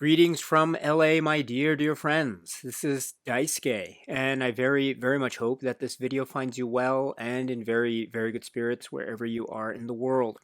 Greetings from LA, my dear friends. This is Daisuke, and I very much hope that this video finds you well and in very good spirits wherever you are in the world.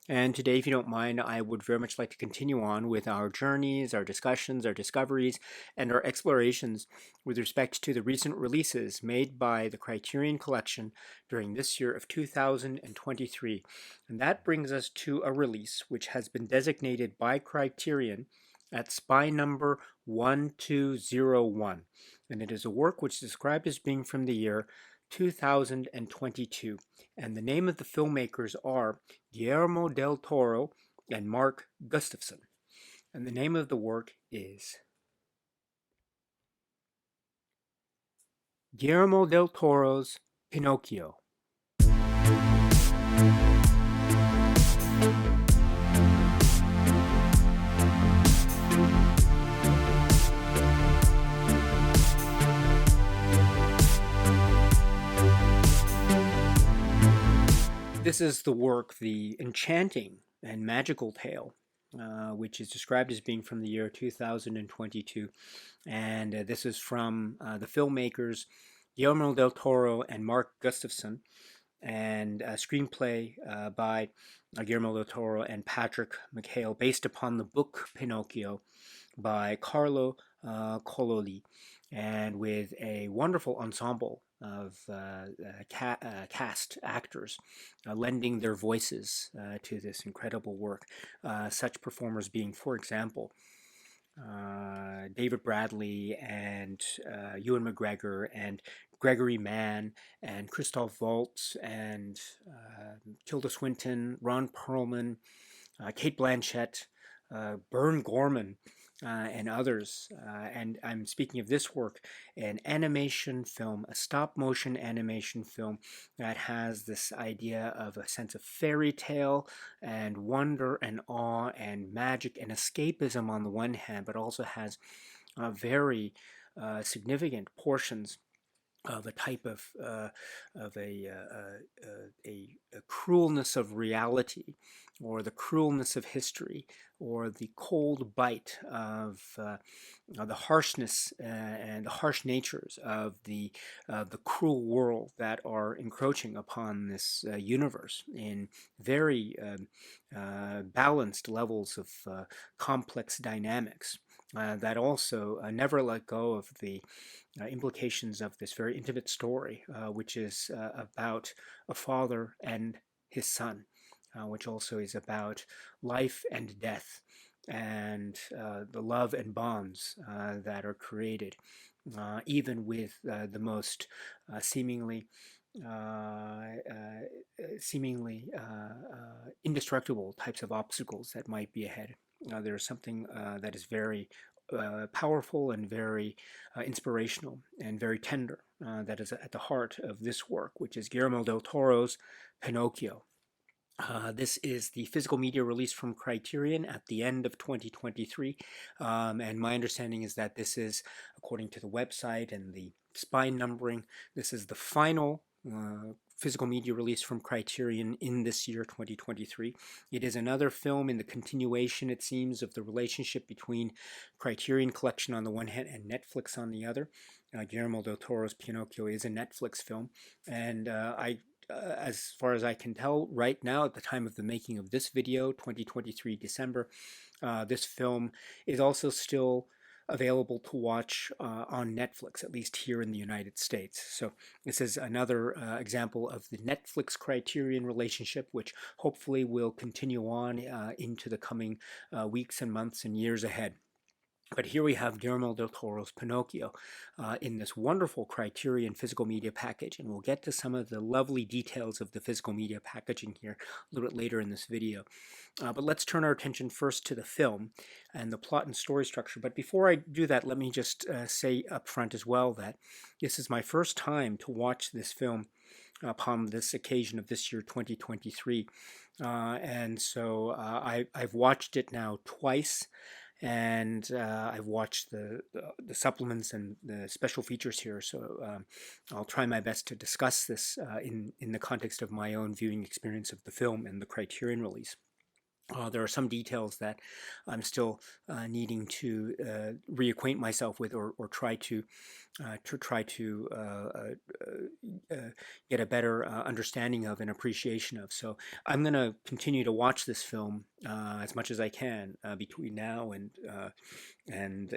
And today, if you don't mind, I would very much like to continue on with our journeys, our discussions, our discoveries, and our explorations with respect to the recent releases made by the Criterion Collection during this year of 2023. And that brings us to a release which has been designated by Criterion at spy number 1201, and it is a work which is described as being from the year 2022, and the name of the filmmakers are Guillermo del Toro and Mark Gustafson, and the name of the work is Guillermo del Toro's Pinocchio. This is the work, the enchanting and magical tale, which is described as being from the year 2022. And this is from the filmmakers Guillermo del Toro and Mark Gustafson, and a screenplay by Guillermo del Toro and Patrick McHale, based upon the book Pinocchio by Carlo Collodi, and with a wonderful ensemble of cast actors lending their voices to this incredible work. Such performers being, for example, David Bradley and Ewan McGregor and Gregory Mann and Christoph Waltz and Tilda Swinton, Ron Perlman, Kate Blanchett, Bern Gorman, and others. And I'm speaking of this work, an animation film, a stop motion animation film that has this idea of a sense of fairy tale and wonder and awe and magic and escapism on the one hand, but also has very significant portions of a type of a cruelness of reality, or the cruelness of history, or the cold bite of the harshness and the harsh natures of the cruel world that are encroaching upon this universe in very balanced levels of complex dynamics. That also never let go of the implications of this very intimate story, which is about a father and his son, which also is about life and death and the love and bonds that are created, even with the most seemingly indestructible types of obstacles that might be ahead. There's something that is very powerful and very inspirational and very tender that is at the heart of this work, which is Guillermo del Toro's Pinocchio. This is the physical media release from Criterion at the end of 2023, and my understanding is that this is, according to the website and the spine numbering, this is the final physical media release from Criterion in this year, 2023. It is another film in the continuation, it seems, of the relationship between Criterion Collection on the one hand and Netflix on the other. Guillermo del Toro's Pinocchio is a Netflix film, and as far as I can tell right now, at the time of the making of this video, 2023 December, this film is also still available to watch on Netflix, at least here in the United States. So this is another example of the Netflix Criterion relationship, which hopefully will continue on into the coming weeks and months and years ahead. But here we have Guillermo del Toro's Pinocchio in this wonderful Criterion physical media package, and we'll get to some of the lovely details of the physical media packaging here a little bit later in this video. But let's turn our attention first to the film and the plot and story structure. But before I do that, let me just say up front as well that this is my first time to watch this film upon this occasion of this year, 2023. And so I've watched it now twice, and I've watched the supplements and the special features here, so I'll try my best to discuss this in the context of my own viewing experience of the film and the Criterion release. There are some details that I'm still needing to reacquaint myself with, or try to get a better understanding of and appreciation of. So I'm going to continue to watch this film as much as I can between now and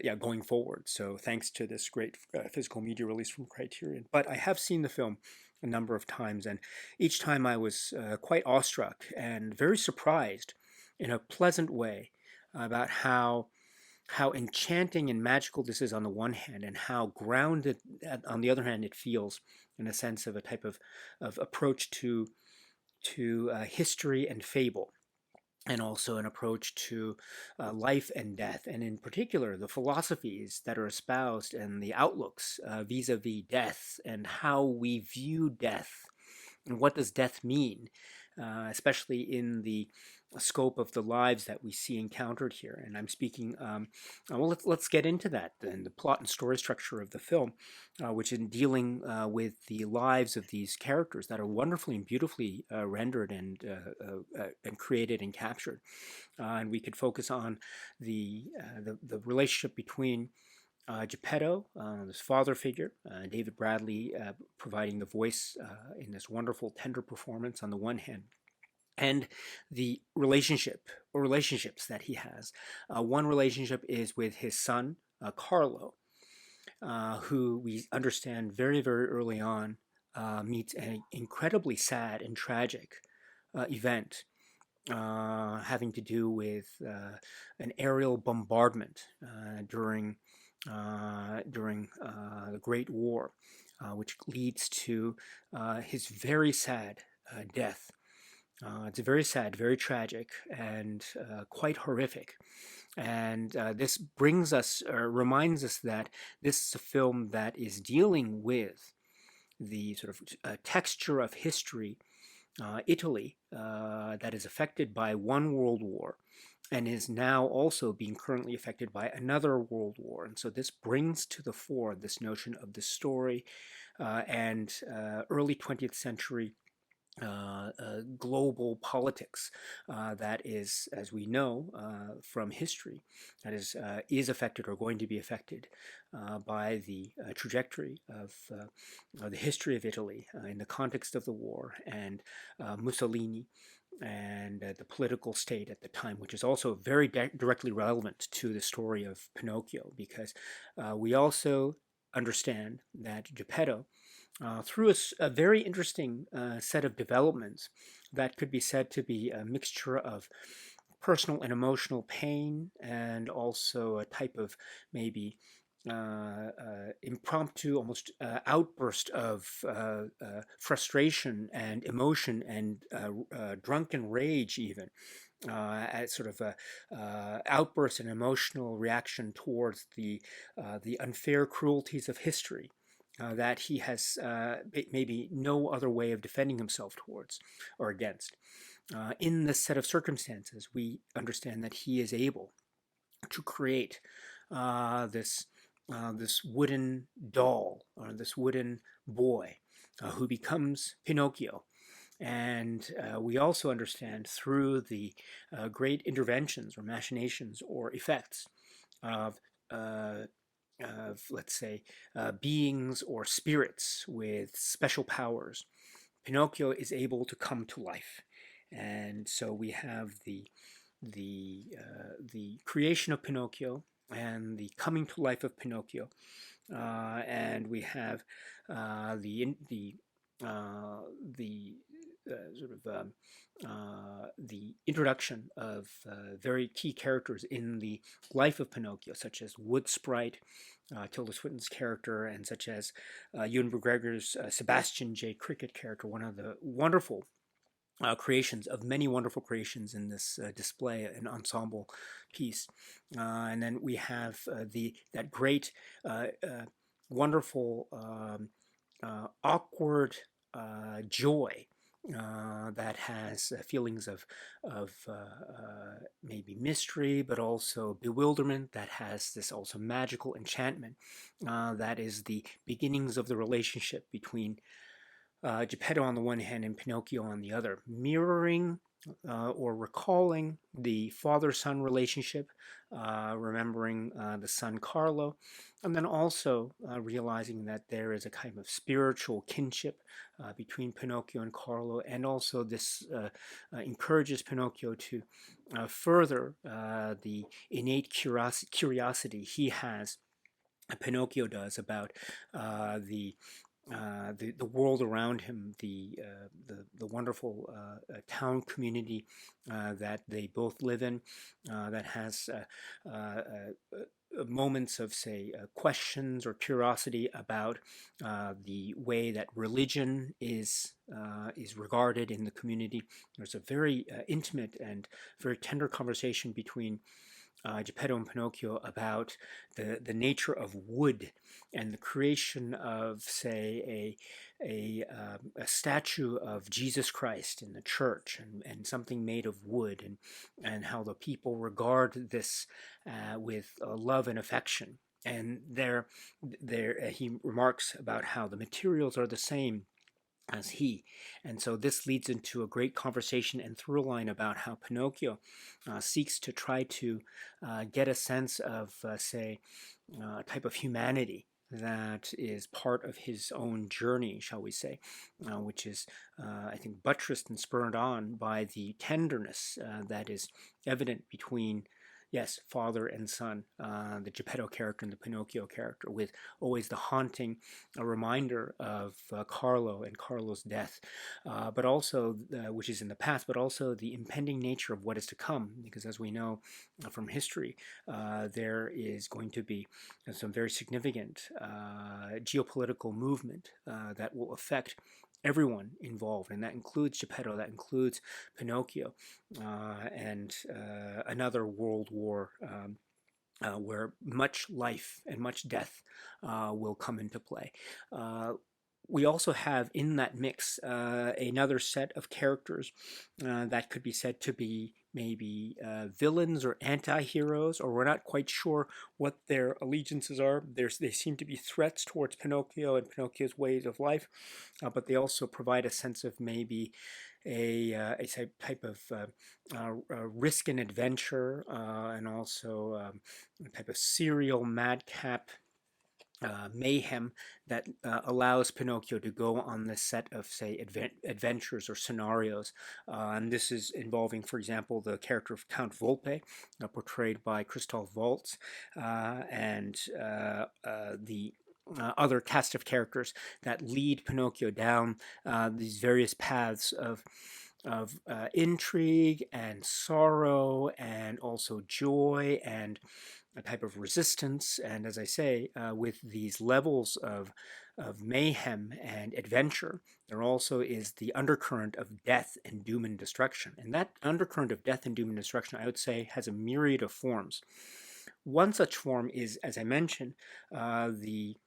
yeah, going forward. So thanks to this great physical media release from Criterion. But I have seen the film a number of times, and each time I was quite awestruck and very surprised in a pleasant way about how enchanting and magical this is on the one hand, and how grounded on the other hand it feels in a sense of a type of approach to history and fable, and also an approach to life and death, and in particular the philosophies that are espoused and the outlooks vis-a-vis death and how we view death and what does death mean, especially in the scope of the lives that we see encountered here. And I'm speaking, well, let's get into that then, the plot and story structure of the film, which in dealing with the lives of these characters that are wonderfully and beautifully rendered and created and captured. And we could focus on the relationship between Geppetto, this father figure, David Bradley providing the voice in this wonderful, tender performance on the one hand, and the relationships that he has. One relationship is with his son, Carlo, who we understand very, very early on meets an incredibly sad and tragic event having to do with an aerial bombardment during the Great War, which leads to his very sad death. It's very sad, very tragic, and quite horrific. And this brings us, or reminds us that this is a film that is dealing with the sort of texture of history, Italy, that is affected by one world war and is now also being currently affected by another world war. And so this brings to the fore this notion of the story and early 20th century global politics that is, as we know from history, that is affected or going to be affected by the trajectory of the history of Italy in the context of the war and Mussolini and the political state at the time, which is also very directly relevant to the story of Pinocchio, because we also understand that Geppetto, through a very interesting set of developments that could be said to be a mixture of personal and emotional pain, and also a type of maybe impromptu, almost outburst of frustration and emotion and drunken rage, even. As sort of a outburst and emotional reaction towards the unfair cruelties of history that he has maybe no other way of defending himself towards or against. In this set of circumstances, we understand that he is able to create this wooden doll, or this wooden boy who becomes Pinocchio. And we also understand through the great interventions or machinations or effects of, let's say, beings or spirits with special powers, Pinocchio is able to come to life. And so we have the creation of Pinocchio and the coming to life of Pinocchio, and we have the sort of the introduction of very key characters in the life of Pinocchio, such as Wood Sprite, Tilda Swinton's character, and such as Ewan McGregor's Sebastian J. Cricket character, one of the wonderful creations of many wonderful creations in this display, an ensemble piece. And then we have that great, wonderful, awkward joy that has feelings of maybe mystery, but also bewilderment, that has this also magical enchantment that is the beginnings of the relationship between Geppetto on the one hand and Pinocchio on the other, mirroring or recalling the father-son relationship, remembering the son Carlo, and then also realizing that there is a kind of spiritual kinship between Pinocchio and Carlo, and also this encourages Pinocchio to further the innate curiosity he has, Pinocchio does, about the the world around him, the wonderful town community that they both live in, that has moments of, say, questions or curiosity about the way that religion is regarded in the community. There's a very intimate and very tender conversation between Geppetto and Pinocchio about the nature of wood and the creation of, say, a statue of Jesus Christ in the church, and something made of wood, and how the people regard this with love and affection. And there he remarks about how the materials are the same as he. And so this leads into a great conversation and through line about how Pinocchio seeks to try to get a sense of, say, a type of humanity that is part of his own journey, shall we say, which is, I think, buttressed and spurred on by the tenderness that is evident between, yes, father and son, the Geppetto character and the Pinocchio character, with always the haunting reminder of Carlo and Carlo's death, but also, which is in the past, but also the impending nature of what is to come, because as we know from history, there is going to be some very significant geopolitical movement that will affect everyone involved, and that includes Geppetto, that includes Pinocchio, and another world war where much life and much death will come into play. We also have in that mix another set of characters that could be said to be maybe villains or anti-heroes, or we're not quite sure what their allegiances are. They seem to be threats towards Pinocchio and Pinocchio's ways of life, but they also provide a sense of maybe a type of risk and adventure, and also a type of serial madcap mayhem that allows Pinocchio to go on this set of, say, adventures or scenarios. And this is involving, for example, the character of Count Volpe, portrayed by Christoph Waltz, and the other cast of characters that lead Pinocchio down these various paths of intrigue and sorrow, and also joy and a type of resistance. And as I say, with these levels of mayhem and adventure, there also is the undercurrent of death and doom and destruction. And that undercurrent of death and doom and destruction, I would say, has a myriad of forms. One such form is, as I mentioned, the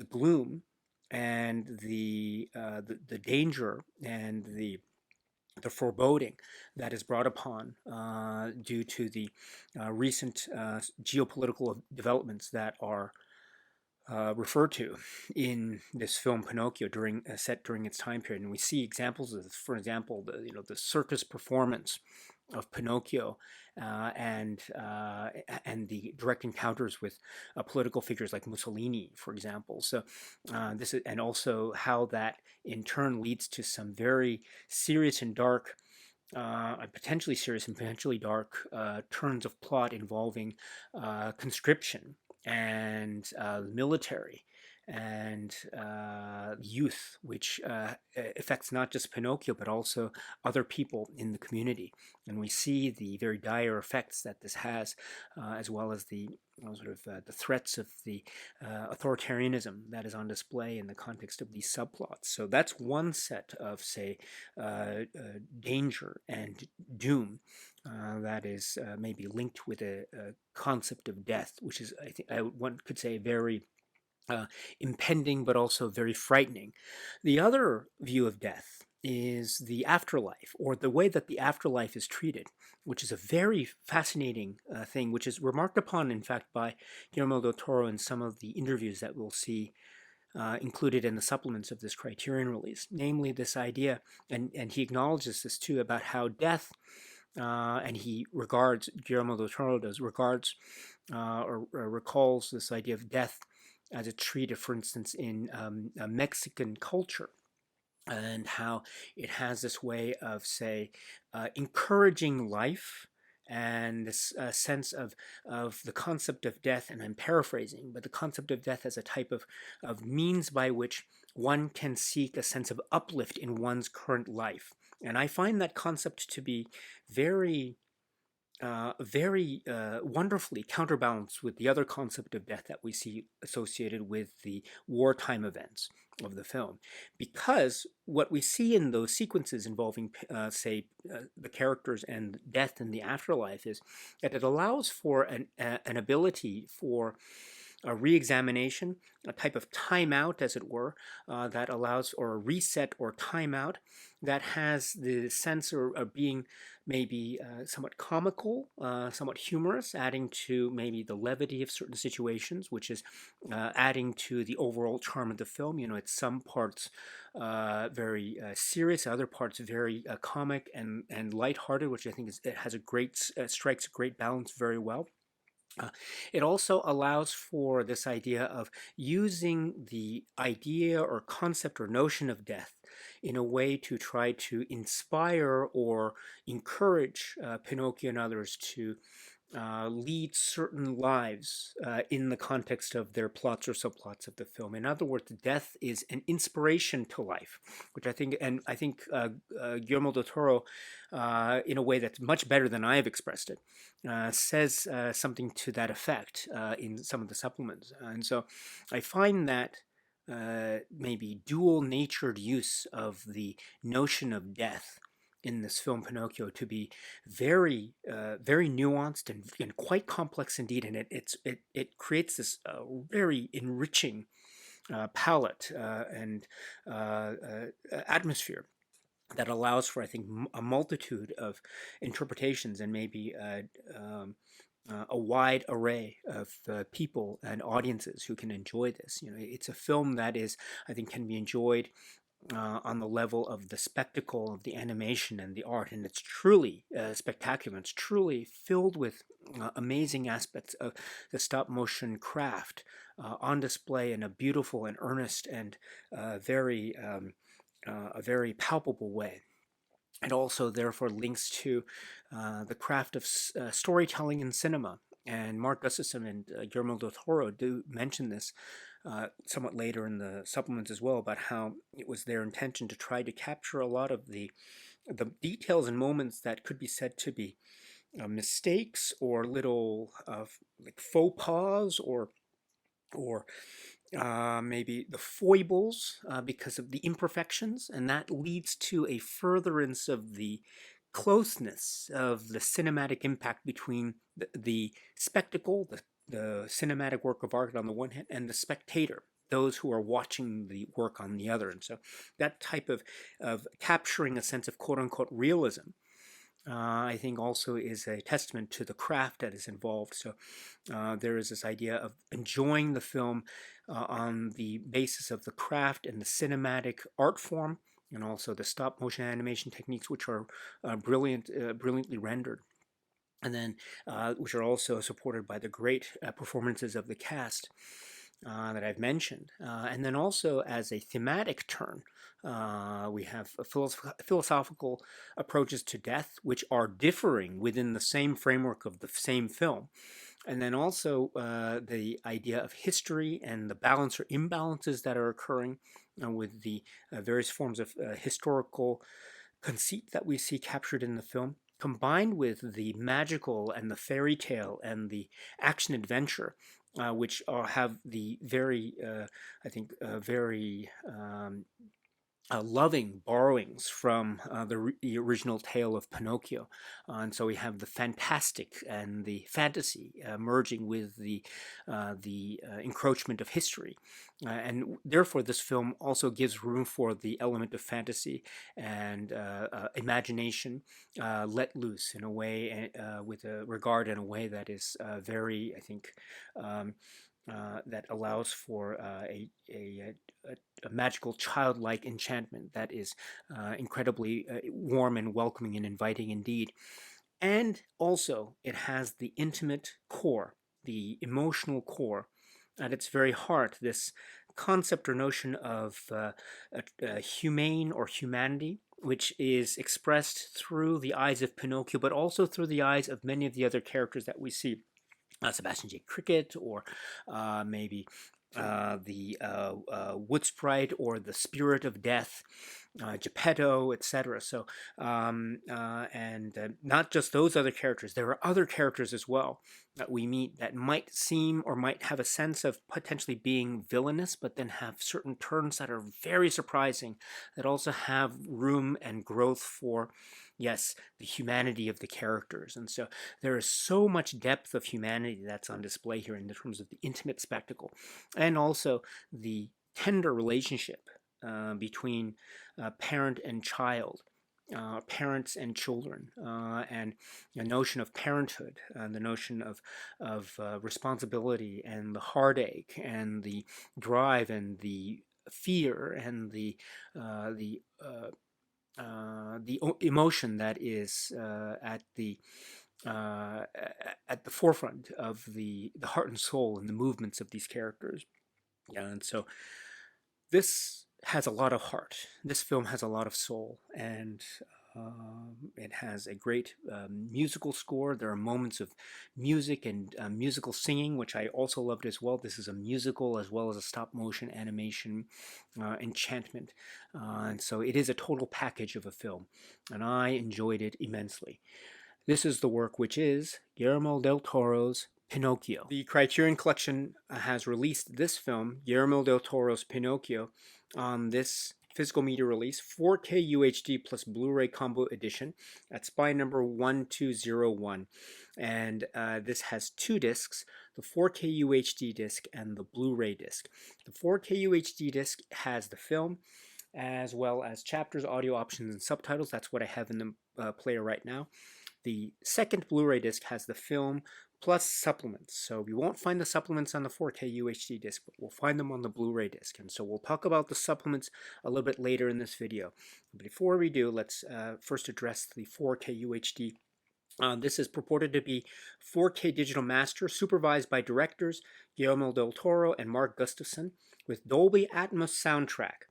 gloom and the danger and the foreboding that is brought upon due to the recent geopolitical developments that are referred to in this film Pinocchio, set during its time period. And we see examples of, for example, the circus performance of Pinocchio, and the direct encounters with political figures like Mussolini, for example. So this is, and also how that in turn leads to some very serious and dark, potentially serious and potentially dark turns of plot involving conscription and military and youth, which affects not just Pinocchio but also other people in the community. And we see the very dire effects that this has, as well as the the threats of the authoritarianism that is on display in the context of these subplots. So that's one set of, say, danger and doom that is maybe linked with a concept of death, which is, I think, one could say, very impending but also very frightening. The other view of death is the afterlife, or the way that the afterlife is treated, which is a very fascinating thing, which is remarked upon, in fact, by Guillermo del Toro in some of the interviews that we'll see included in the supplements of this Criterion release, namely this idea, and he acknowledges this too, about how death, and he regards, Guillermo del Toro does, regards or recalls this idea of death as it's treated, for instance, in Mexican culture, and how it has this way of, say, encouraging life, and this sense of the concept of death, and I'm paraphrasing, but the concept of death as a type of means by which one can seek a sense of uplift in one's current life. And I find that concept to be very wonderfully counterbalanced with the other concept of death that we see associated with the wartime events of the film. Because what we see in those sequences involving, say, the characters and death in the afterlife is that it allows for an ability for a re-examination, a type of timeout, as it were, that allows, or a reset or timeout that has the sense of being maybe somewhat comical, somewhat humorous, adding to maybe the levity of certain situations, which is adding to the overall charm of the film. You know, it's some parts very serious, other parts very comic and lighthearted, which I think it has a great, strikes a great balance very well. It also allows for this idea of using the idea or concept or notion of death in a way to try to inspire or encourage Pinocchio and others to lead certain lives in the context of their plots or subplots of the film. In other words, death is an inspiration to life, which I think, and I think Guillermo del Toro, in a way that's much better than I have expressed it, says something to that effect in some of the supplements. And so I find that maybe dual-natured use of the notion of death in this film Pinocchio to be very very nuanced and quite complex indeed, and it creates this very enriching palette and atmosphere that allows for, I think, a multitude of interpretations and maybe a wide array of people and audiences who can enjoy this. You know, it's a film that is, I think, can be enjoyed on the level of the spectacle of the animation and the art, and it's truly spectacular. It's truly filled with amazing aspects of the stop motion craft on display in a beautiful and earnest and very a very palpable way. It also therefore links to the craft of storytelling in cinema. And Mark Gustafson and Guillermo del Toro do mention this somewhat later in the supplements as well, about how it was their intention to try to capture a lot of the details and moments that could be said to be mistakes or little like faux pas or maybe the foibles because of the imperfections, and that leads to a furtherance of the closeness of the cinematic impact between the spectacle, the cinematic work of art on the one hand, and the spectator, those who are watching the work on the other. And so that type of capturing a sense of quote-unquote realism, I think also is a testament to the craft that is involved. So there is this idea of enjoying the film on the basis of the craft and the cinematic art form, and also the stop motion animation techniques, which are brilliantly rendered, and then which are also supported by the great performances of the cast that I've mentioned. And then also as a thematic turn, we have philosophical approaches to death, which are differing within the same framework of the same film. And then also the idea of history and the balance or imbalances that are occurring with the various forms of historical conceit that we see captured in the film, combined with the magical and the fairy tale and the action adventure, which have the very, I think, very loving borrowings from the original tale of Pinocchio. And so we have the fantastic and the fantasy merging with the encroachment of history. And therefore this film also gives room for the element of fantasy and imagination let loose in a way, with a regard in a way that is very, I think, that allows for a magical childlike enchantment that is incredibly warm and welcoming and inviting indeed. And also, it has the intimate core, the emotional core at its very heart, this concept or notion of humane or humanity, which is expressed through the eyes of Pinocchio, but also through the eyes of many of the other characters that we see. Sebastian J. Cricket, or maybe the Wood Sprite, or the Spirit of Death, Geppetto, etc. So, and not just those other characters, there are other characters as well that we meet that might seem or might have a sense of potentially being villainous, but then have certain turns that are very surprising, that also have room and growth for, yes, the humanity of the characters. And so there is so much depth of humanity that's on display here in terms of the intimate spectacle, and also the tender relationship between parent and child, parents and children, and the notion of parenthood, and the notion of responsibility, and the heartache, and the drive, and the fear, and the emotion that is uh, at the forefront of the heart and soul and the movements of these characters. Yeah, and so this has a lot of heart. This film has a lot of soul, and it has a great musical score. There are moments of music and musical singing, which I also loved as well. This is a musical as well as a stop motion animation enchantment. And so it is a total package of a film, and I enjoyed it immensely. This is the work which is Guillermo del Toro's Pinocchio. The Criterion Collection has released this film, Guillermo del Toro's Pinocchio, on this physical media release, 4K UHD plus Blu-ray combo edition at spine number 1201. And this has two discs, the 4K UHD disc and the Blu-ray disc. The 4K UHD disc has the film as well as chapters, audio options, and subtitles. That's what I have in the player right now. The second Blu-ray disc has the film plus supplements. So we won't find the supplements on the 4K UHD disc, but we'll find them on the Blu-ray disc. And so we'll talk about the supplements a little bit later in this video. But before we do, let's first address the 4K UHD. This is purported to be 4K digital master, supervised by directors Guillermo del Toro and Mark Gustafson, with Dolby Atmos soundtrack.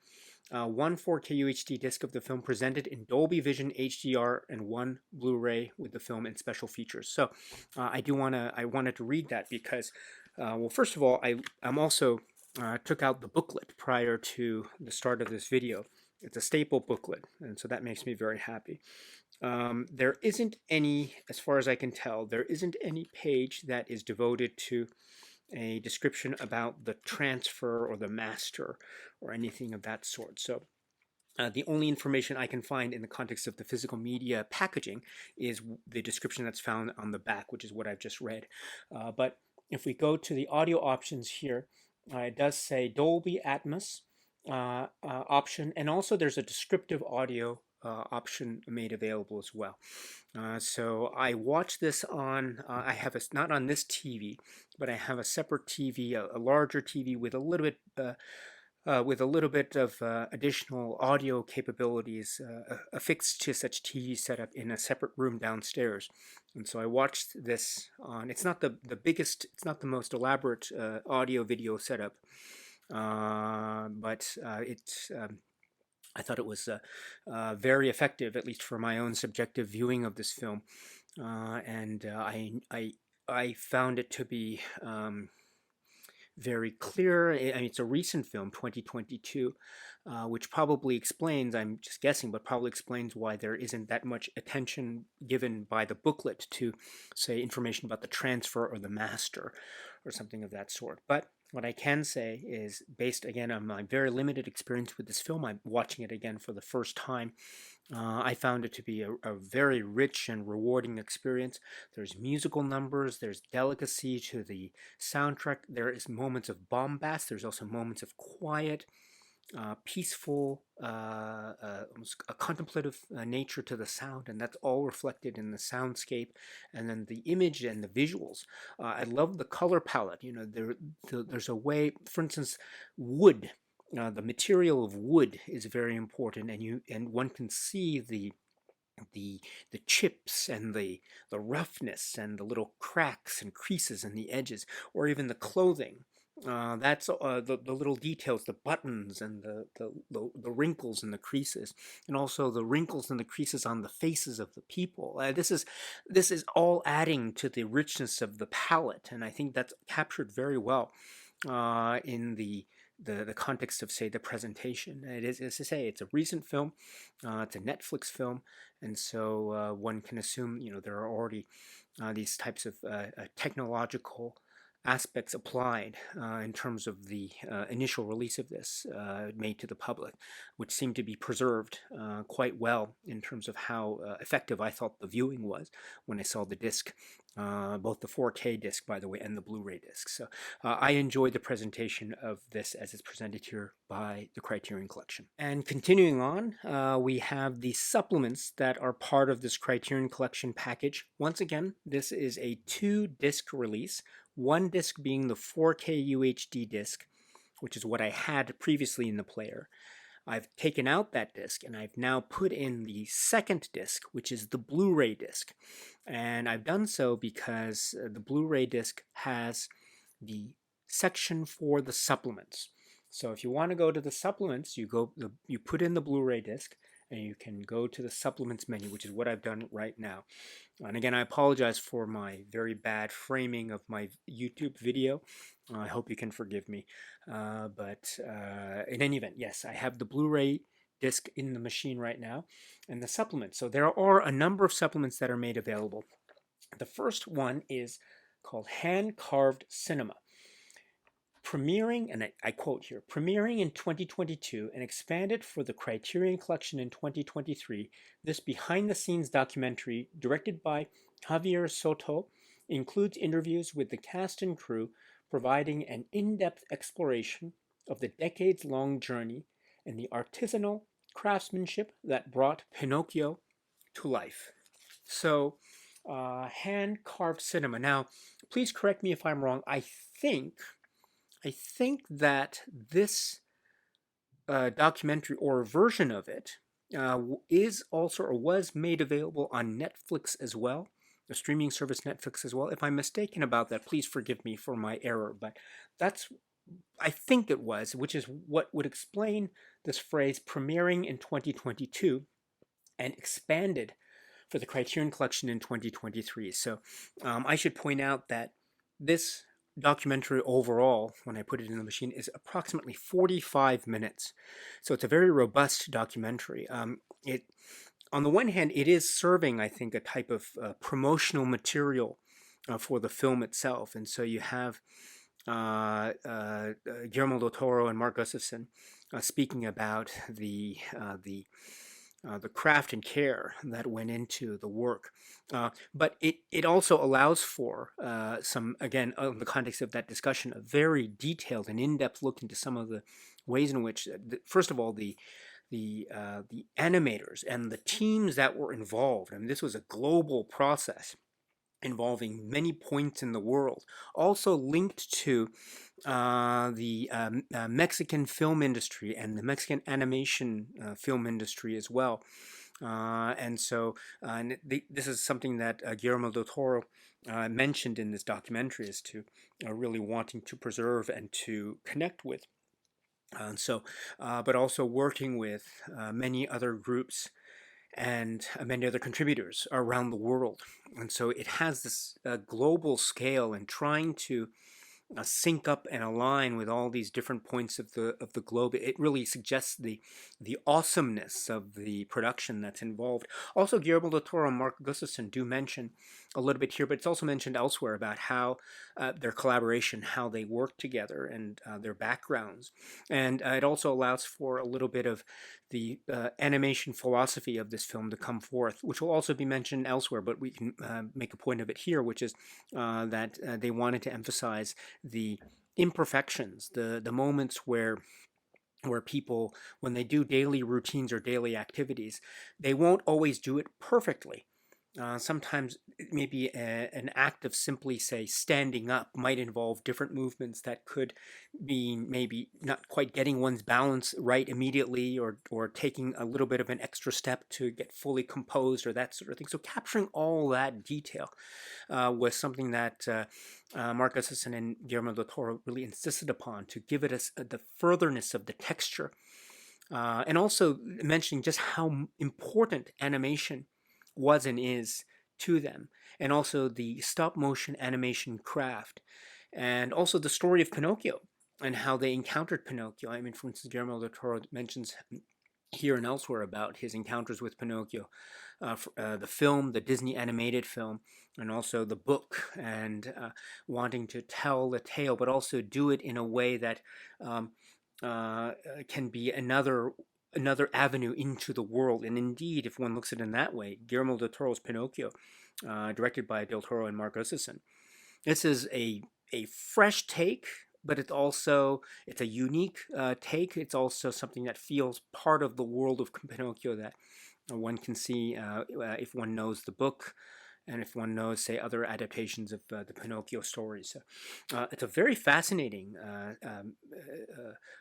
One 4K UHD disc of the film presented in Dolby Vision HDR, and one Blu-ray with the film and special features. So I wanted to read that because, well, first of all, I'm also took out the booklet prior to the start of this video. It's a staple booklet, and so that makes me very happy. There isn't any, as far as I can tell, there isn't any page that is devoted to a description about the transfer or the master or anything of that sort. So the only information I can find in the context of the physical media packaging is the description that's found on the back, which is what I've just read. But if we go to the audio options here, it does say Dolby Atmos option, and also there's a descriptive audio option made available as well. So I watched this on, I have not on this TV, but I have a separate TV, a larger TV with a little bit of additional audio capabilities affixed to such TV setup in a separate room downstairs. And so I watched this on, it's not the biggest, it's not the most elaborate audio video setup, but I thought it was very effective, at least for my own subjective viewing of this film, and I found it to be very clear. I mean, it's a recent film, 2022, which probably explains, I'm just guessing, but probably explains why there isn't that much attention given by the booklet to, say, information about the transfer or the master or something of that sort. But what I can say is, based again on my very limited experience with this film, I'm watching it again for the first time. I found it to be a very rich and rewarding experience. There's musical numbers, there's delicacy to the soundtrack, there is moments of bombast, there's also moments of quiet. peaceful, almost a contemplative nature to the sound, and that's all reflected in the soundscape, and then the image and the visuals. I love the color palette. You know, there's a way, for instance, wood. The material of wood is very important, and one can see the the chips and the roughness and the little cracks and creases in the edges, or even the clothing. That's the little details, the buttons and the wrinkles and the creases, and also the wrinkles and the creases on the faces of the people. This is all adding to the richness of the palette, and I think that's captured very well in the context of, say, the presentation. It is, as I say, it's a recent film, it's a Netflix film, and so one can assume, there are already these types of technological aspects applied in terms of the initial release of this made to the public, which seemed to be preserved quite well in terms of how effective I thought the viewing was when I saw the disc, both the 4K disc, by the way, and the Blu-ray disc. So I enjoyed the presentation of this as it's presented here by the Criterion Collection. And continuing on, we have the supplements that are part of this Criterion Collection package. Once again, this is a 2-disc release, one disc being the 4K UHD disc, which is what I had previously in the player. I've taken out that disc and I've now put in the second disc, which is the Blu-ray disc. And I've done so because the Blu-ray disc has the section for the supplements. So if you want to go to the supplements, you put in the Blu-ray disc and you can go to the supplements menu, which is what I've done right now. And again, I apologize for my very bad framing of my YouTube video. I hope you can forgive me. But in any event, yes, I have the Blu-ray disc in the machine right now and the supplements. So there are a number of supplements that are made available. The first one is called Hand-Carved Cinema. Premiering, and I quote here, premiering in 2022 and expanded for the Criterion Collection in 2023, this behind-the-scenes documentary, directed by Javier Soto, includes interviews with the cast and crew, providing an in-depth exploration of the decades-long journey and the artisanal craftsmanship that brought Pinocchio to life. So, hand-carved cinema. Now, please correct me if I'm wrong. I think that this documentary, or a version of it, is also, or was made available on Netflix as well, the streaming service Netflix as well. If I'm mistaken about that, please forgive me for my error, but I think it was, which is what would explain this phrase premiering in 2022 and expanded for the Criterion Collection in 2023. So I should point out that this documentary overall, when I put it in the machine, is approximately 45 minutes. So it's a very robust documentary. On the one hand, it is serving, I think, a type of promotional material for the film itself. And so you have Guillermo del Toro and Mark Gustafson speaking about the craft and care that went into the work. But it also allows for some, again, in the context of that discussion, a very detailed and in-depth look into some of the ways in which, first of all, the animators and the teams that were involved. I mean, this was a global process involving many points in the world, also linked to the Mexican film industry and the Mexican animation film industry as well. And so this is something that Guillermo del Toro mentioned in this documentary, as to really wanting to preserve and to connect with. And so, but also working with many other groups and many other contributors around the world. And so it has this global scale, and trying to sync up and align with all these different points of the globe. It really suggests the awesomeness of the production that's involved. Also, Guillermo del Toro and Mark Gustafson do mention a little bit here, but it's also mentioned elsewhere about how their collaboration, how they work together, and their backgrounds. And it also allows for a little bit of the animation philosophy of this film to come forth, which will also be mentioned elsewhere, but we can make a point of it here, which is that they wanted to emphasize the imperfections, the moments where where people, when they do daily routines or daily activities, they won't always do it perfectly. Sometimes maybe an act of simply, say, standing up might involve different movements that could be maybe not quite getting one's balance right immediately, or taking a little bit of an extra step to get fully composed, or that sort of thing. So capturing all that detail was something that Mark Gustafson and Guillermo del Toro really insisted upon, to give it the furtherness of the texture, and also mentioning just how important animation was and is to them, and also the stop motion animation craft, and also the story of Pinocchio and how they encountered Pinocchio. I mean, for instance, Guillermo del Toro mentions here and elsewhere about his encounters with Pinocchio, the film, the Disney animated film, and also the book, and wanting to tell the tale, but also do it in a way that um, can be another avenue into the world. And indeed, if one looks at it in that way, Guillermo del Toro's Pinocchio, directed by Del Toro and Mark Gustafson, this is a fresh take, but it's a unique take. It's also something that feels part of the world of Pinocchio that one can see if one knows the book, and if one knows, say, other adaptations of the Pinocchio stories. So, it's a very fascinating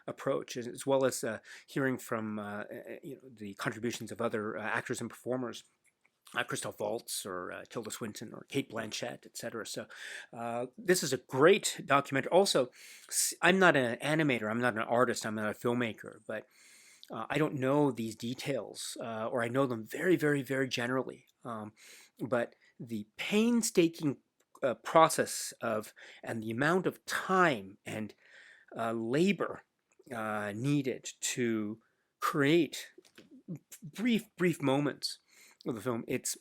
approach, as well as hearing from the contributions of other actors and performers. Christoph Waltz, or Tilda Swinton, or Kate Blanchett, etc. So this is a great documentary. Also, I'm not an animator, I'm not an artist, I'm not a filmmaker, but I don't know these details, or I know them very, very, very generally. But the painstaking process of, and the amount of time and labor needed to create brief moments of the film, it's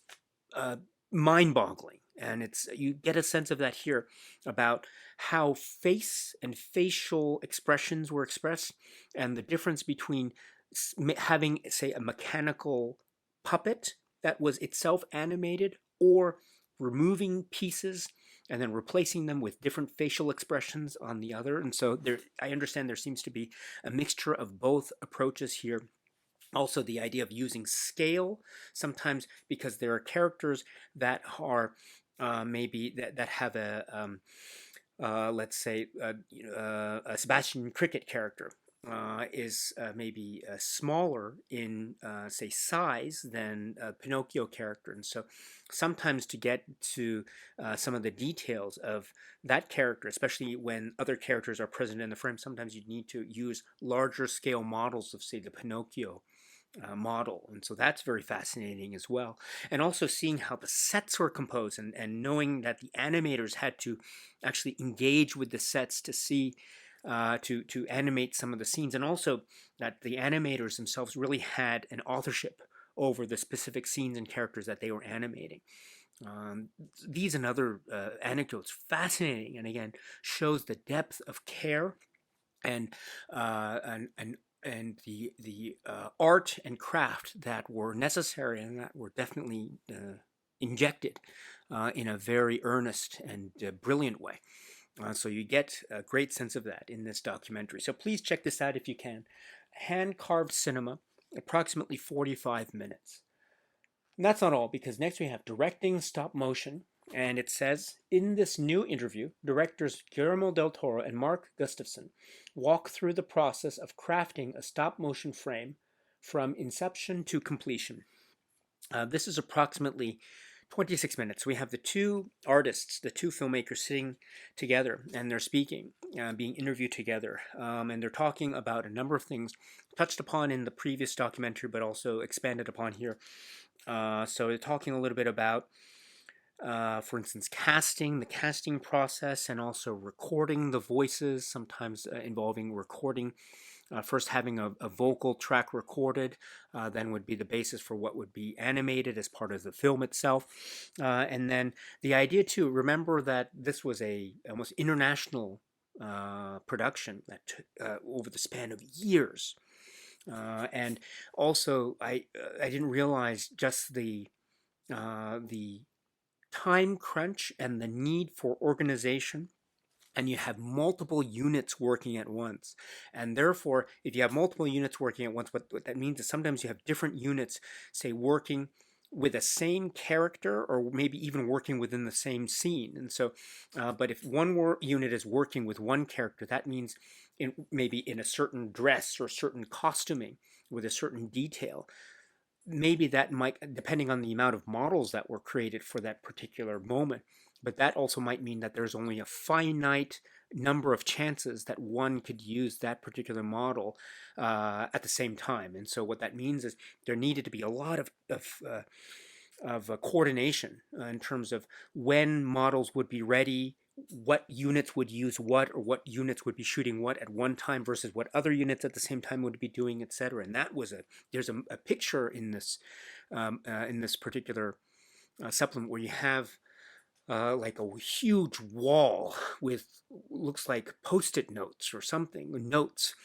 uh, mind-boggling. And you get a sense of that here, about how face and facial expressions were expressed, and the difference between having, say, a mechanical puppet that was itself animated, or removing pieces and then replacing them with different facial expressions on the other. And so I understand there seems to be a mixture of both approaches here. Also, the idea of using scale, sometimes because there are characters that are maybe that have let's say, a Sebastian Cricket character is maybe smaller in, say, size than a Pinocchio character. And so sometimes, to get to some of the details of that character, especially when other characters are present in the frame, sometimes you need to use larger scale models of, say, the Pinocchio model. And so that's very fascinating as well. And also seeing how the sets were composed, and knowing that the animators had to actually engage with the sets to see, to animate some of the scenes, and also that the animators themselves really had an authorship over the specific scenes and characters that they were animating. Um, these and other anecdotes, fascinating, and again shows the depth of care, and and the art and craft that were necessary, and that were definitely injected in a very earnest and brilliant way. So you get a great sense of that in this documentary. So please check this out if you can. Hand carved cinema, approximately 45 minutes. And that's not all, because next we have directing stop motion. And it says, in this new interview, directors Guillermo del Toro and Mark Gustafson walk through the process of crafting a stop motion frame from inception to completion. This is approximately 26 minutes. We have the two artists, the two filmmakers, sitting together, and they're speaking, being interviewed together, and they're talking about a number of things touched upon in the previous documentary, but also expanded upon here. So they're talking a little bit about, for instance, the casting process, and also recording the voices, sometimes involving recording. First having a vocal track recorded, then would be the basis for what would be animated as part of the film itself. And then the idea to remember that this was a almost international production that took over the span of years. And also, I didn't realize just the time crunch and the need for organization and you have multiple units working at once. And therefore, if you have multiple units working at once, what that means is sometimes you have different units, say, working with the same character, or maybe even working within the same scene. And so, but if one unit is working with one character, that means maybe in a certain dress or certain costuming with a certain detail. Maybe that might, depending on the amount of models that were created for that particular moment, but that also might mean that there's only a finite number of chances that one could use that particular model at the same time. And so what that means is there needed to be a lot of coordination in terms of when models would be ready, what units would use what, or what units would be shooting what at one time versus what other units at the same time would be doing, etc. And that was there's a picture in this particular supplement where you have like a huge wall with, looks like post-it notes or something, notes,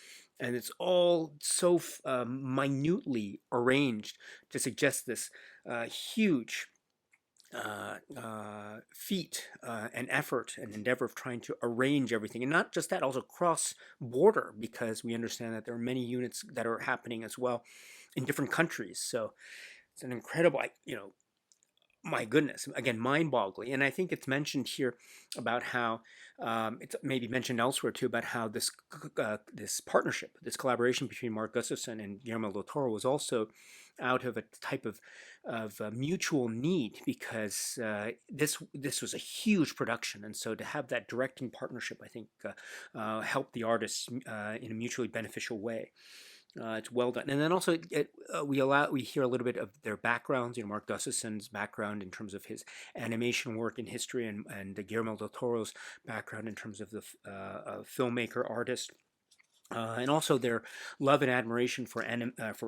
and it's all so minutely arranged to suggest this huge feat and effort and endeavor of trying to arrange everything. And not just that, also cross border, because we understand that there are many units that are happening as well in different countries. So it's an incredible, my goodness, again, mind-boggling. And I think it's mentioned here about how, it's maybe mentioned elsewhere too, about how this partnership, this collaboration between Mark Gustafson and Guillermo del Toro was also out of a type of mutual need, because this was a huge production, and so to have that directing partnership, I think, helped the artists in a mutually beneficial way. It's well done, and then also we hear a little bit of their backgrounds. Mark Gustafson's background in terms of his animation work in history, and Guillermo del Toro's background in terms of the filmmaker artist. And also their love and admiration for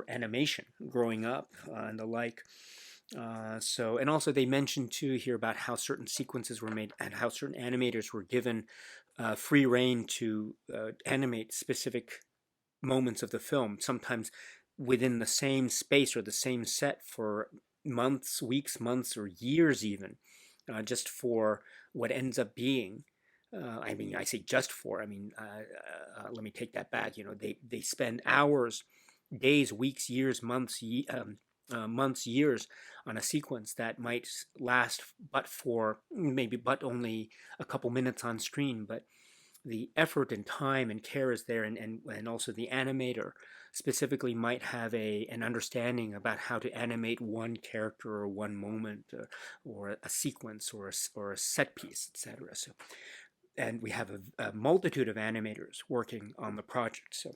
animation growing up and the like. And also they mentioned too here about how certain sequences were made and how certain animators were given free rein to animate specific moments of the film, sometimes within the same space or the same set for months, weeks, months, or years even, just for what ends up being. I say just for. Let me take that back. They spend hours, days, weeks, years, months, years on a sequence that might last but only a couple minutes on screen. But the effort and time and care is there, and also the animator specifically might have an understanding about how to animate one character or one moment or a sequence or a set piece, etc. So, and we have a multitude of animators working on the project. So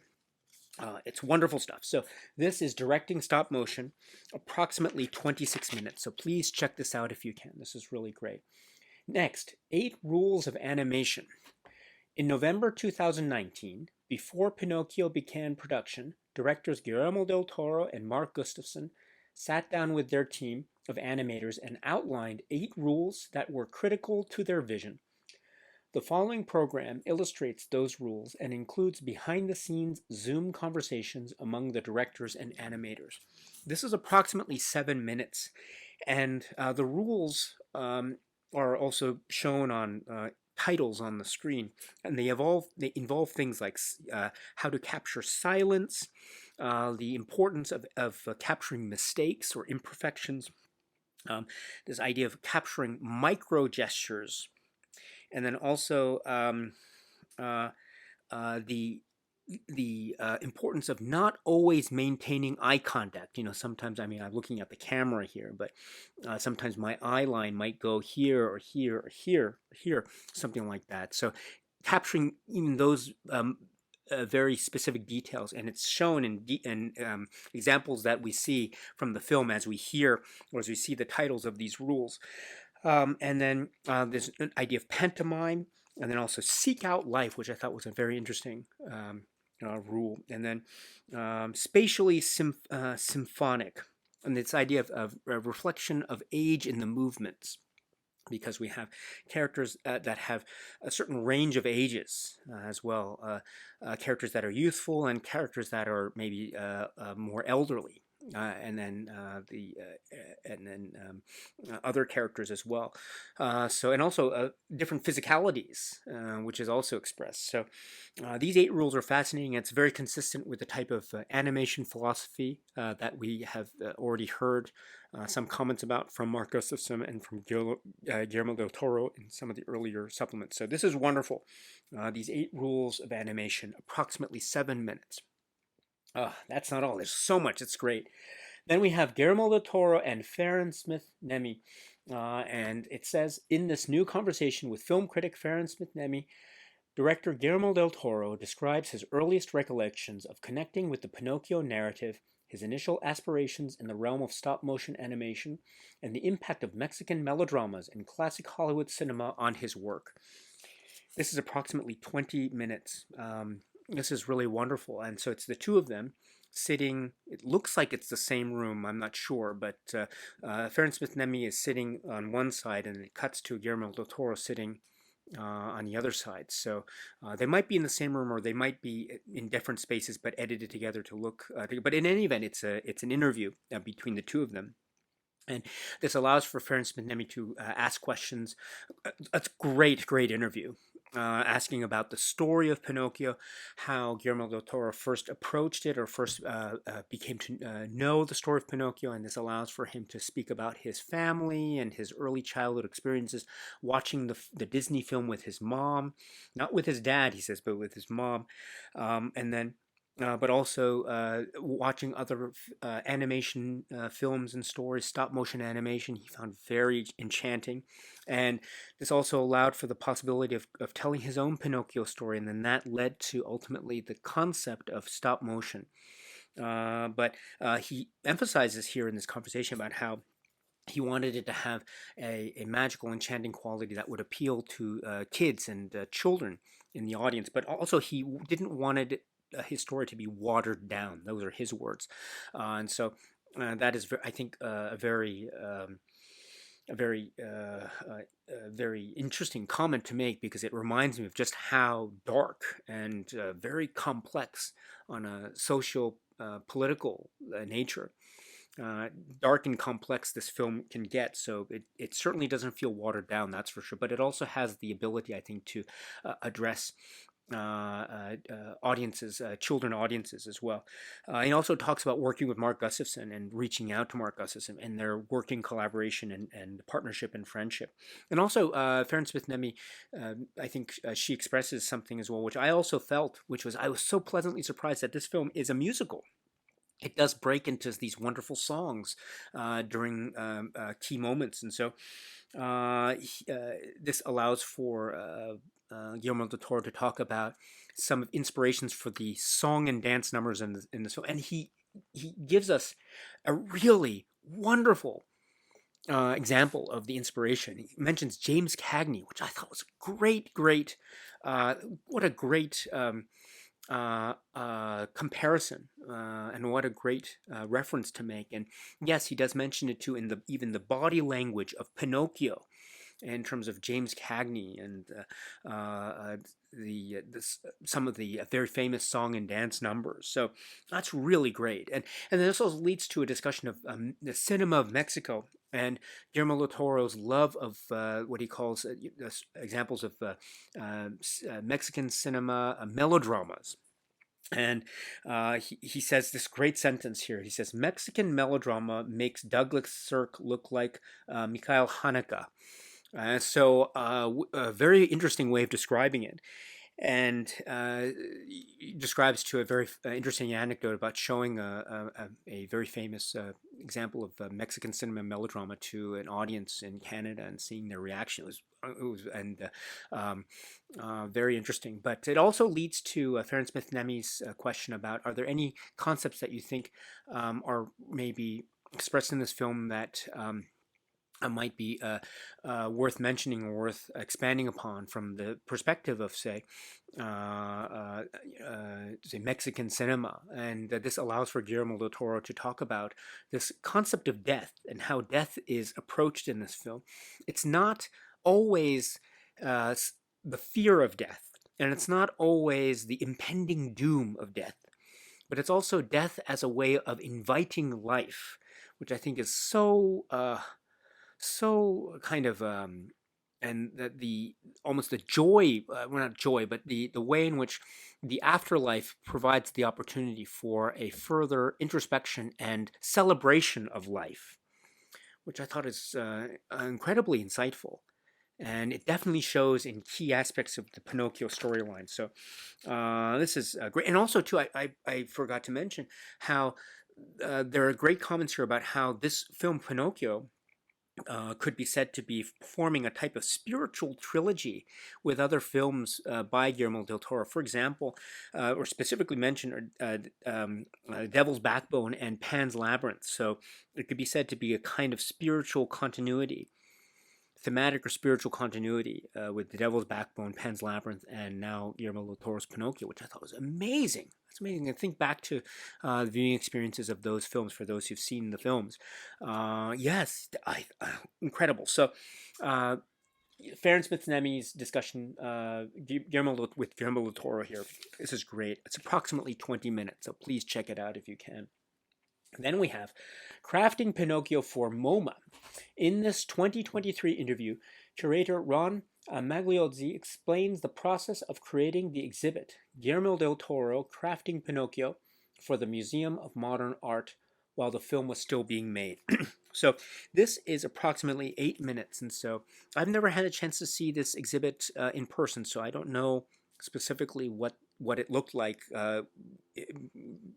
it's wonderful stuff. So this is directing stop motion, approximately 26 minutes. So please check this out if you can. This is really great. Next, 8 rules of animation. In November 2019, before Pinocchio began production, directors Guillermo del Toro and Mark Gustafson sat down with their team of animators and outlined 8 rules that were critical to their vision. The following program illustrates those rules and includes behind-the-scenes Zoom conversations among the directors and animators. This is approximately 7 minutes, and the rules are also shown on titles on the screen, and they involve things like how to capture silence, the importance of capturing mistakes or imperfections, this idea of capturing micro gestures, and then also the importance of not always maintaining eye contact. Sometimes, I'm looking at the camera here, but sometimes my eye line might go here or here or here or here, something like that. So capturing even those very specific details, and it's shown in examples that we see from the film as we hear or as we see the titles of these rules. And then there's an idea of pantomime, and then also seek out life, which I thought was a very interesting rule. And then spatially symphonic, and this idea of a reflection of age in the movements, because we have characters that have a certain range of ages as well, characters that are youthful and characters that are maybe more elderly. and then other characters as well. And also different physicalities, which is also expressed. So these 8 rules are fascinating. It's very consistent with the type of animation philosophy that we have already heard some comments about from Mark Gustafson and from Guillermo del Toro in some of the earlier supplements. So this is wonderful. These 8 rules of animation, approximately 7 minutes. That's not all. There's so much. It's great. Then we have Guillermo del Toro and Farron Smith Nemi. And it says, in this new conversation with film critic Farron Smith Nemi, director Guillermo del Toro describes his earliest recollections of connecting with the Pinocchio narrative, his initial aspirations in the realm of stop-motion animation, and the impact of Mexican melodramas and classic Hollywood cinema on his work. This is approximately 20 minutes. This is really wonderful. And so it's the two of them sitting. It looks like it's the same room. I'm not sure. But Farron Smith Nemi is sitting on one side, and it cuts to Guillermo del Toro sitting on the other side. So they might be in the same room, or they might be in different spaces, but edited together to look. But in any event, it's an interview between the two of them. And this allows for Farron Smith Nemi to ask questions. It's a great interview. Asking about the story of Pinocchio, how Guillermo del Toro first approached it or first became to know the story of Pinocchio, and this allows for him to speak about his family and his early childhood experiences watching the Disney film with his mom, not with his dad, he says, but with his mom, and then but also watching other animation films and stories, stop motion animation, he found very enchanting. And this also allowed for the possibility of telling his own Pinocchio story, and then that led to ultimately the concept of stop motion. But he emphasizes here in this conversation about how he wanted it to have a magical, enchanting quality that would appeal to kids and children in the audience, but also he didn't want his story to be watered down. Those are his words, and so that is, I think, a very interesting comment to make, because it reminds me of just how dark and very complex on a social political nature. Dark and complex this film can get, so it certainly doesn't feel watered down, that's for sure, but it also has the ability, I think, to address audiences, children audiences as well. He also talks about working with Mark Gustafson and reaching out to Mark Gustafson and their working collaboration and partnership and friendship. And also, Farron Smith Nemi, I think she expresses something as well, which I also felt, which was, I was so pleasantly surprised that this film is a musical. It does break into these wonderful songs during key moments, and so this allows for Guillermo del Toro to talk about some inspirations for the song and dance numbers in the film, and he gives us a really wonderful example of the inspiration. He mentions James Cagney, which I thought was great. What a great comparison, and what a great reference to make. And yes, he does mention it too in even the body language of Pinocchio, in terms of James Cagney and some of the very famous song and dance numbers. So that's really great. And this also leads to a discussion of the cinema of Mexico and Guillermo del Toro's love of what he calls examples of Mexican cinema melodramas. And he says this great sentence here. He says, Mexican melodrama makes Douglas Sirk look like Mikhail Haneke. So a very interesting way of describing it. And describes to a very interesting anecdote about showing a very famous example of Mexican cinema melodrama to an audience in Canada and seeing their reaction. It was very interesting. But it also leads to Farron Smith Nemi's question about, are there any concepts that you think are maybe expressed in this film that might be worth mentioning or worth expanding upon from the perspective of, say Mexican cinema. And this allows for Guillermo del Toro to talk about this concept of death and how death is approached in this film. It's not always the fear of death, and it's not always the impending doom of death, but it's also death as a way of inviting life, which I think is so kind of and that the almost the joy, well, not joy, but the way in which the afterlife provides the opportunity for a further introspection and celebration of life, which I thought is incredibly insightful. And it definitely shows in key aspects of the Pinocchio storyline. So this is great. And also, too, I forgot to mention how there are great comments here about how this film, Pinocchio, could be said to be forming a type of spiritual trilogy with other films by Guillermo del Toro. For example, or specifically mentioned Devil's Backbone and Pan's Labyrinth. So it could be said to be a kind of spiritual continuity, thematic or spiritual continuity with The Devil's Backbone, Pan's Labyrinth, and now Guillermo del Toro's Pinocchio, which I thought was amazing. It's amazing. And think back to the viewing experiences of those films for those who've seen the films. Yes, incredible. So, Farron Smith-Nemi's discussion with Guillermo del Toro here. This is great. It's approximately 20 minutes, so please check it out if you can. Then we have Crafting Pinocchio for MoMA. In this 2023 interview, curator Ron Magliozzi explains the process of creating the exhibit Guillermo del Toro Crafting Pinocchio for the Museum of Modern Art while the film was still being made. So this is approximately 8 minutes, and so I've never had a chance to see this exhibit in person, so I don't know specifically what it looked like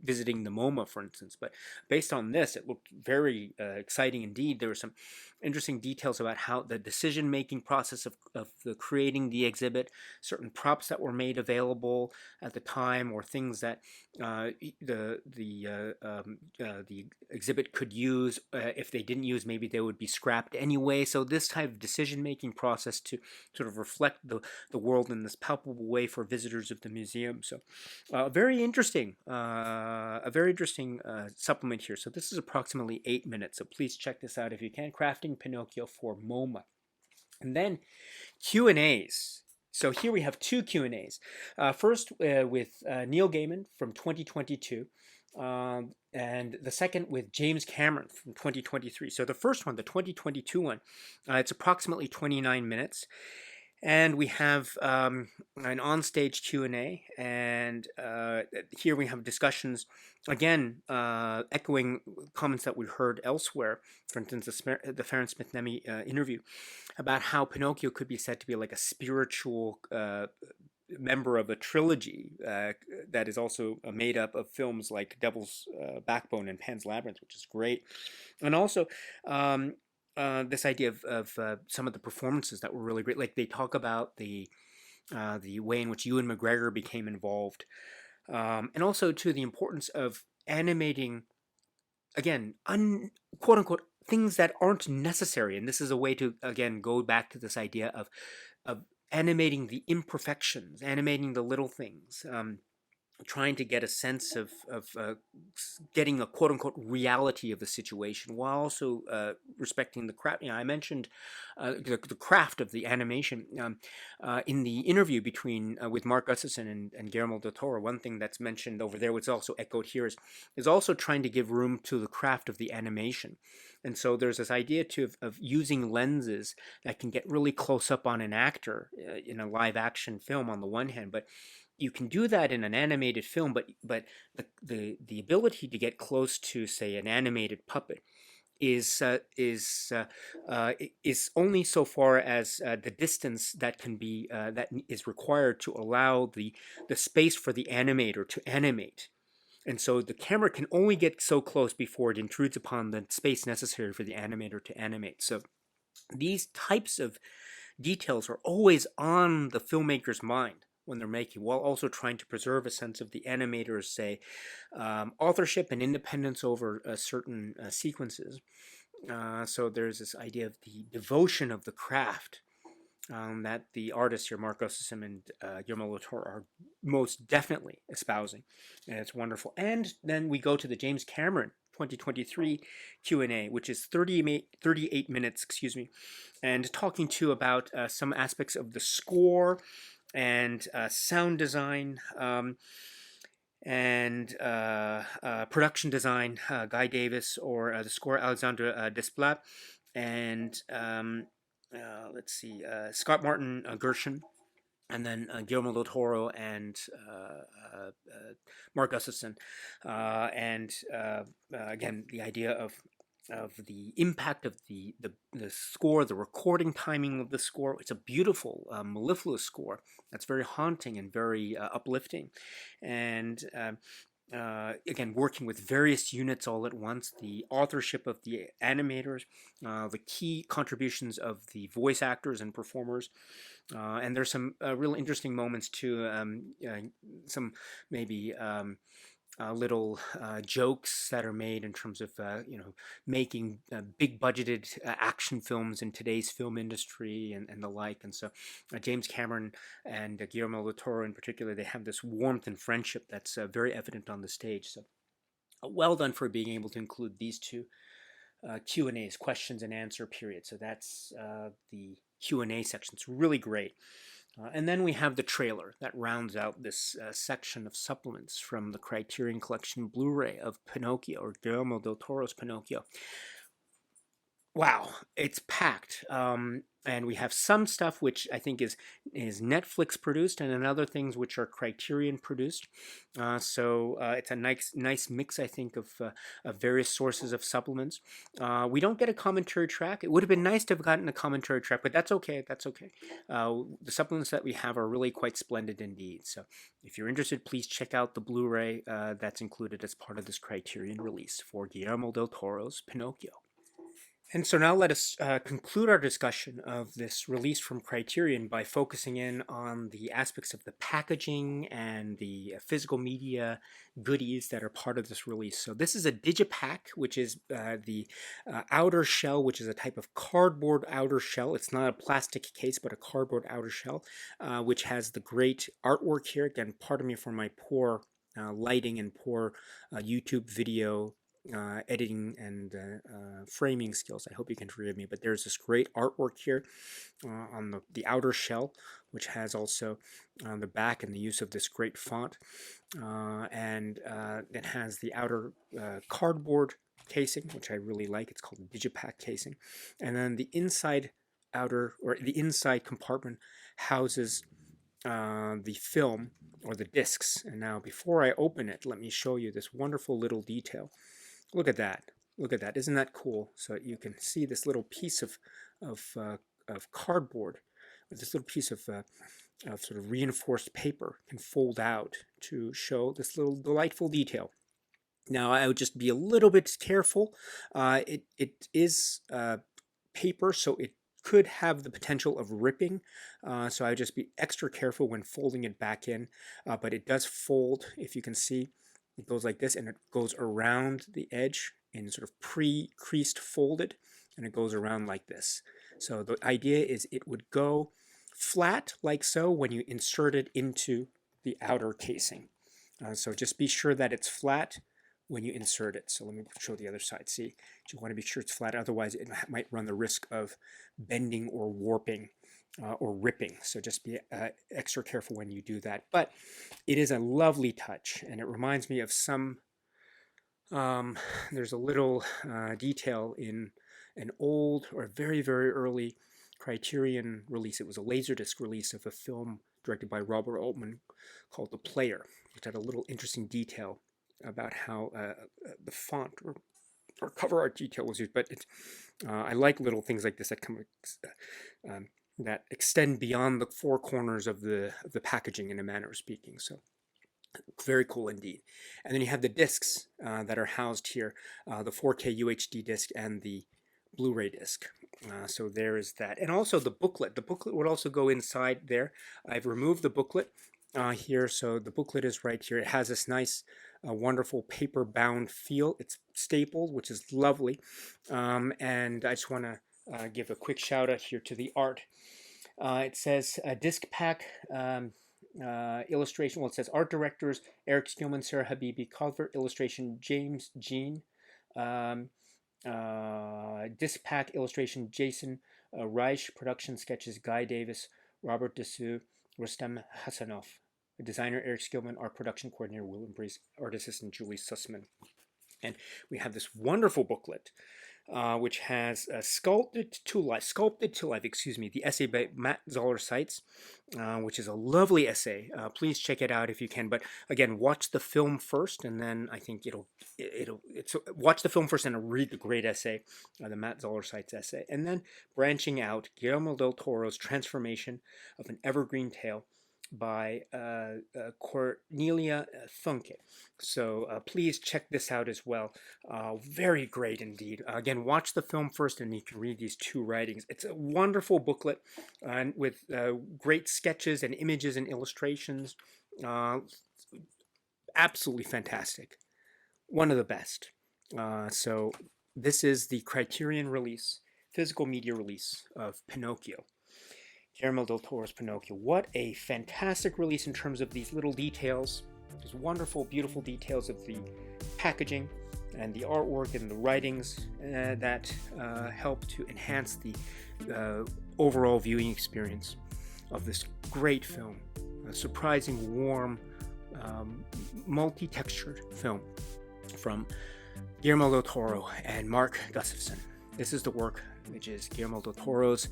visiting the MoMA, for instance. But based on this, it looked very exciting indeed. There were some interesting details about how the decision-making process of the creating the exhibit, certain props that were made available at the time, or things that the exhibit could use. If they didn't use, maybe they would be scrapped anyway. So this type of decision-making process to sort of reflect the world in this palpable way for visitors of the museum. So very interesting, a very interesting supplement here. So this is approximately 8 minutes. So please check this out if you can. Crafting Pinocchio for MoMA. And then Q&As. So here we have two Q&As. First with Neil Gaiman from 2022. And the second with James Cameron from 2023. So the first one, the 2022 one, it's approximately 29 minutes. And we have an onstage Q&A, and here we have discussions, again, echoing comments that we heard elsewhere, for instance, the Farron Smith-Nemi interview, about how Pinocchio could be said to be like a spiritual member of a trilogy that is also made up of films like Devil's Backbone and Pan's Labyrinth, which is great. And also, this idea of some of the performances that were really great. Like they talk about the way in which Ewan McGregor became involved, and also to the importance of animating, again, quote unquote, things that aren't necessary. And this is a way to, again, go back to this idea of animating the imperfections, animating the little things. Trying to get a sense of getting a quote-unquote reality of the situation while also respecting the craft. I mentioned the craft of the animation in the interview between with Mark Gustafson and Guillermo del Toro. One thing that's mentioned over there, which is also echoed here, is also trying to give room to the craft of the animation. And so there's this idea too of using lenses that can get really close up on an actor in a live action film on the one hand, but you can do that in an animated film, but the ability to get close to, say, an animated puppet is only so far as the distance that can be that is required to allow the space for the animator to animate. And so the camera can only get so close before it intrudes upon the space necessary for the animator to animate. So these types of details are always on the filmmaker's mind when they're making, while also trying to preserve a sense of the animator's, say, authorship and independence over certain sequences. So there's this idea of the devotion of the craft that the artists here, Mark Gustafson and Guillermo del Toro, are most definitely espousing, and it's wonderful. And then we go to the James Cameron 2023 Q&A, which is 38 minutes, and talking to about some aspects of the score and sound design. and production design, Guy Davis, or the score, Alexandre Desplat, and let's see, Scott Martin Gershon, and then Guillermo del Toro and Mark Gustafson, and again, the idea of the impact of the score, the recording timing of the score. It's a beautiful, mellifluous score that's very haunting and very uplifting, and again, working with various units all at once, the authorship of the animators, the key contributions of the voice actors and performers, and there's some real interesting moments too. Some maybe little jokes that are made in terms of making big budgeted action films in today's film industry and the like. And so James Cameron and Guillermo del Toro in particular, they have this warmth and friendship that's very evident on the stage. So well done for being able to include these two Q&As, questions and answer period. So that's the Q&A section. It's really great. And then we have the trailer that rounds out this section of supplements from the Criterion Collection Blu-ray of Pinocchio, or Guillermo del Toro's Pinocchio. Wow, it's packed. And we have some stuff which I think is Netflix produced, and then other things which are Criterion produced. So it's a nice mix, I think, of various sources of supplements. We don't get a commentary track. It would have been nice to have gotten a commentary track, but that's okay. That's okay. The supplements that we have are really quite splendid indeed. So if you're interested, please check out the Blu-ray that's included as part of this Criterion release for Guillermo del Toro's Pinocchio. And so now let us conclude our discussion of this release from Criterion by focusing in on the aspects of the packaging and the physical media goodies that are part of this release. So this is a digipack, which is the outer shell, which is a type of cardboard outer shell. It's not a plastic case, but a cardboard outer shell, which has the great artwork here. Again, pardon me for my poor lighting and poor YouTube video editing and framing skills. I hope you can forgive me, but there's this great artwork here on the outer shell, which has also on the back and the use of this great font, and it has the outer cardboard casing, which I really like. It's called the Digipack casing, and then the inside compartment houses the film or the discs. And now before I open it, let me show you this wonderful little detail. Look at that. Look at that. Isn't that cool? So you can see this little piece of cardboard, this little piece of sort of reinforced paper can fold out to show this little delightful detail. Now, I would just be a little bit careful. It is paper, so it could have the potential of ripping. So I would just be extra careful when folding it back in. But it does fold, if you can see. It goes like this, and it goes around the edge in sort of pre-creased folded, and it goes around like this. So the idea is it would go flat like so when you insert it into the outer casing. So just be sure that it's flat when you insert it. So let me show the other side. See, you want to be sure it's flat, otherwise it might run the risk of bending or warping or ripping. So just be extra careful when you do that. But it is a lovely touch, and it reminds me of some, there's a little detail in an old or very, very early Criterion release. It was a Laserdisc release of a film directed by Robert Altman called The Player, which had a little interesting detail about how the font or cover art detail was used. But it's, I like little things like this that come that extend beyond the four corners of the packaging, in a manner of speaking. So very cool indeed. And then you have the discs that are housed here, the 4K UHD disc and the Blu-ray disc. So there is that. And also the booklet. The booklet would also go inside there. I've removed the booklet here, so the booklet is right here. It has this nice, wonderful paper-bound feel. It's stapled, which is lovely. And I just want to give a quick shout out here to the art. It says disc pack illustration. Well, it says art directors Eric Spielman, Sarah Habibi, Calvert, illustration James Jean, disc pack illustration Jason Reich, production sketches Guy Davis, Robert Dessous, Rustem Hassanov. designer Eric Skillman, art production coordinator Will Embrace, art assistant Julie Sussman. And we have this wonderful booklet, which has sculpted to life, the essay by Matt Zoller Seitz, which is a lovely essay. Please check it out if you can. But again, watch the film first, and then I think watch the film first and read the great essay, the Matt Zoller Seitz essay, and then branching out, Guillermo del Toro's transformation of an evergreen tale by Cornelia Funke. So please check this out as well. Very great indeed. Again, watch the film first and you can read these two writings. It's a wonderful booklet with great sketches and images and illustrations. Absolutely fantastic. One of the best. So this is the Criterion release, physical media release of Pinocchio. Guillermo del Toro's Pinocchio. What a fantastic release in terms of these little details, these wonderful, beautiful details of the packaging and the artwork and the writings that help to enhance the overall viewing experience of this great film. A surprising, warm, multi-textured film from Guillermo del Toro and Mark Gustafson. This is the work, which is Guillermo del Toro's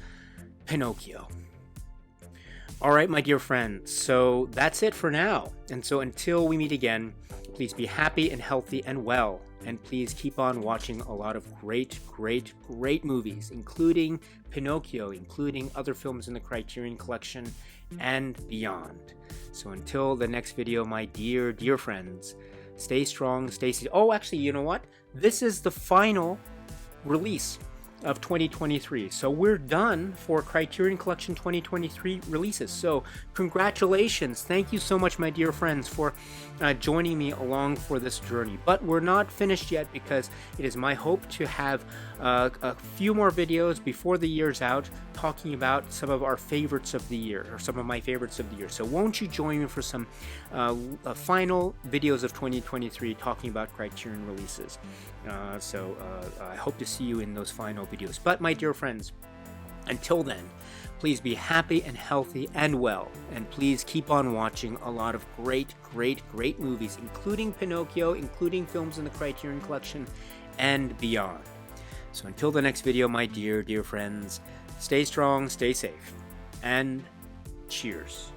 Pinocchio. All right, my dear friends, so that's it for now. And so until we meet again, please be happy and healthy and well. And please keep on watching a lot of great, great, great movies, including Pinocchio, including other films in the Criterion Collection, and beyond. So until the next video, my dear, dear friends, stay strong, stay safe. Oh, actually, you know what? This is the final release of 2023. So we're done for Criterion Collection 2023 releases. So congratulations. Thank you so much, my dear friends, for joining me along for this journey. But we're not finished yet, because it is my hope to have a few more videos before the year's out talking about some of our favorites of the year, or some of my favorites of the year. So won't you join me for some final videos of 2023 talking about Criterion releases. I hope to see you in those final videos. But my dear friends, until then, please be happy and healthy and well, and please keep on watching a lot of great, great, great movies, including Pinocchio, including films in the Criterion Collection, and beyond. So until the next video, my dear, dear friends, stay strong, stay safe, and cheers.